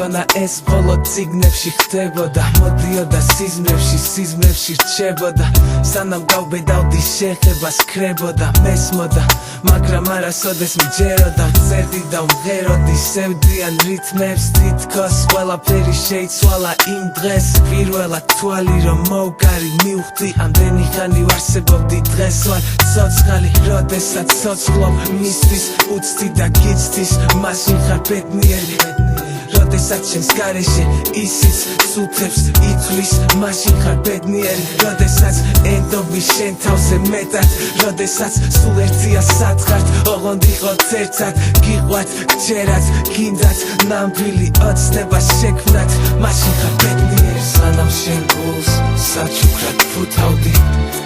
მეგონა ეს ბოლო ციგნებში ხდებოდა მოდიოდა სიზმრებში რჩებოდა სანამ გავბედავდი შეხებას ქრებოდა მესმოდა მაგრამ არასოდეს მჯეროდა წერდი და ვმღეროდი სევდიან რითმებს თითქოს ყველაფერი შეიცვალა იმ დღეს პირველად თვალი რომ მოვგარი მივხვდი ამდენი ხანი ვარსებობდი დღეს ვარ ცოცხალი როდესაც ცოცხლობ მისთვის უცდი და გიცდის მაშინ ხარ ბედნიერი როდესაც შენს გარეშე ისიც სუთებს ითვლის მაშინ ხარ ბედნიერი როდესაც ენდობი შენ თავზე მეტად როდესაც სულ ერთია სათხართ ოღონდ იყოთ ერთად გიყვათ გჯერათ გინდათ ნამდვილი ოცნება შექმნათ მაშინ ხარ ბედნიერი სანამ შენ გულს საჩუქრად ფუთავდი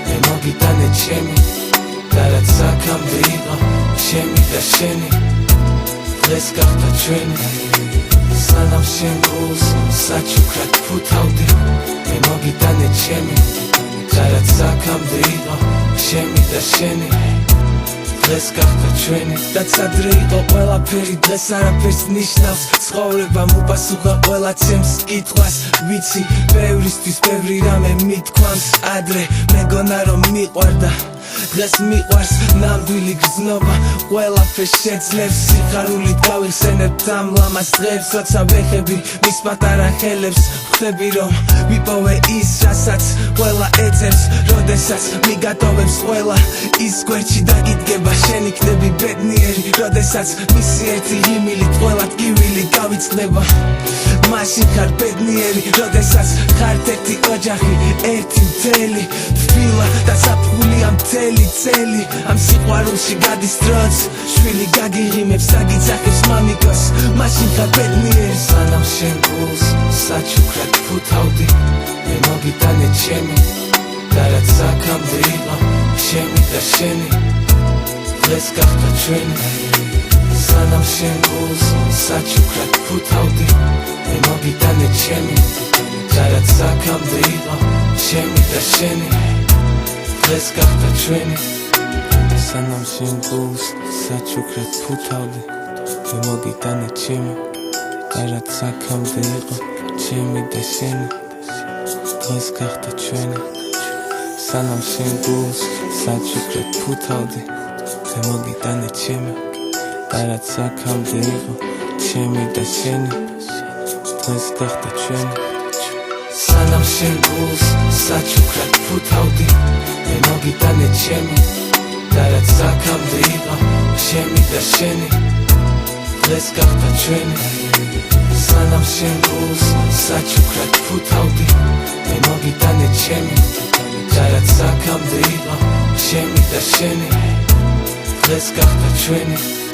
მე მოგიტანე ჩემი და რაც აქამდე იყო ჩემი და შენი დღეს გახდა ჩვენი სანამ შენ გულს საჩუქრად ფუთავდი მე მოგიტანე ჩემი და რაც აქამდე იყო ჩემი და შენი დღეს გახდა ჩვენი რაც ადრე იყო ყველაფერი დღეს არაფერს ნიშნავს ცხოვრებამ უპასუხა ყველა ჩემს კითხვას ვიცი ბევრისთვის ბევრი რამე მithქვამს ადრე მეგონა რომ მიყვარდა დღეს მიყვარს ნამდვილი გრძნობა ყველაფერს შეძლებს სიხარულით გავიხსენებ ამ ლამაზ დღებს როცა ვეხები მის პატარა ხელებს ხვდები რომ ვიპოვე ის რასაც ყველა ეძებს როდესაც მიგატოვებს ყველა ის გვერდში დაგიდგება შენ იქნები ბედნიერი როდესაც მისი ერთი იმილით ყველა ტკივილი გავიწყდება მაშინ ხარ ბედნიერი როდესაც ხართ ერთი ოჯახი ერთი მთელი თბილა და საფრთხულია მთელი წელი ამ სიყვარულში გადის დროც შვილი გაგიღიმებს აგიძახებს მამიკოს მაშინ ხარ ბედნიერი სანამ შენ გულს საჩუქრად ფუთავდი მე მოგიტანე ჩემი და რაც აქამდე იყო ჩემი და შენი დღეს გახდა ჩვენი სანამ შენ გულს საჩუქრად ფუთავდი მე მოგიტანე ჩემი და რაც აქამდე იყო ჩემი და შენი დღეს გახდა ჩვენი სანამ შენ გულს საჩუქრად ფუთავდი მე მოგიტანე ჩემი და რაც აქამდე იყო ჩემი და შენი დღეს გახდა ჩვენი სანამ შენ გულს საჩუქრად ფუთავდი მე მოგიტანე ჩემი და რაც აქამდე იყო ჩემი და შენი დღეს გახდა ჩვენი სანამ შენ გულს საჩუქრად ფუთავდი მე მოგიტანე ჩემი და რაც აქამდე იყო ჩემი და შენი დღეს გახდა ჩვენი სანამ შენ გულს საჩუქრად ფუთავდი მე მოგიტანე ჩემი და რაც აქამდე იყო ჩემი და შენი დღეს გახდა ჩვენი